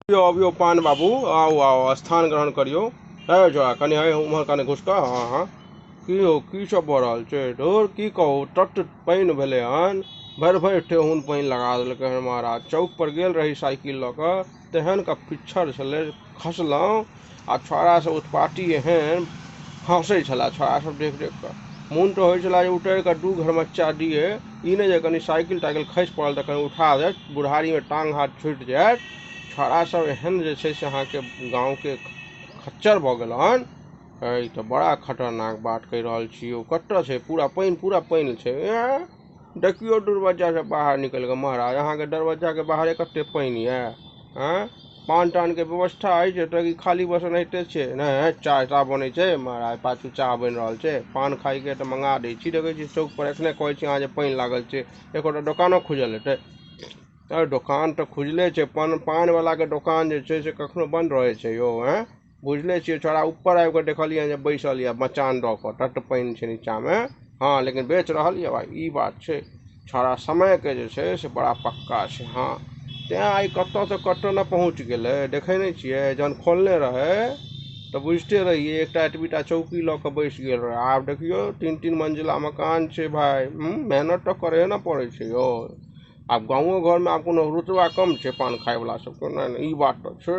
यो अबियो पान बाबू आओ आओ स्थान ग्रहण करियो। है जो कनी है उम्हर कनी घुस कऽ हाँ हाँ की हो की सब भऽ रहल छै धुर की कहू तट पानि भेलै हन भरि भरि ठेहुन पानि लगा देलकै हन महाराज। चौक पर गेल रही साइकिल लऽ कऽ तेहन का पिच्छर छलै खसलहुँ आ छौड़ा सब उत्पाती एहन हंसै छलै छौड़ा सब देख देख कऽ मोन तो होइ छलै जे उतरि कऽ दू घरमच्चा दिए ई नहि जे कनी साइकिल ताइकिल खसि पड़ल तऽ कनी उठा देत बुढ़ारीमे टांग हाथ छुटि जायत। छौड़ा सब एहन जे छै से अहाँके गाँवके खच्चर भऽ गेल हन। ई तऽ बड़ा खतरनाक बात कहि रहल छी यौ। कतऽ छै पूरा पानि छै देखियो दरवाजा से बाहर निकलि कऽ महाराज अहाँके दरवाजा के बाहर कते पानि यऽ। पान टान के व्यवस्था अछि जतऽ कि खाली बस एनाहिते छै नहि चाय ता बनै छै महाराज पाछू चाह बनि रहल छै पान खाइके तऽ मंगा दै छी। देखै छी चौक पर एखने कहै छी अहाँ जे पानि लागल छै एकोटा दोकानो खुजल हेतै। अरे दोकान तऽ खुजले छै पान वाला के दोकान जे छै से कखनो बंद रहै छै यौ। बुझले छियै छोड़ा ऊपर आबि कऽ देखलियै जे बैसल यऽ मचान दऽ कऽ तट पानि छै नीचाँमे। हाँ लेकिन बेच रहल यऽ भाई ई बात छै छोड़ा समयके जे छै से बड़ा पक्का छै। हाँ तेँ आइ कतऽसँ कतऽ ने पहुँच गेलै देखै नहि छियै जहन खोलने रहै तऽ बुझिते रहिए एकटा एतबीटा चौकी लऽ कऽ बैस गेल रहे। आब देखियो 3-3 मंजिला मकान छै भाई मेहनत तऽ करे ना पड़ै छै यौ। आब गाँवो घरमे आब कोनो रुतबा कम छै पान खायवला सबके नहि ई बात तऽ छै।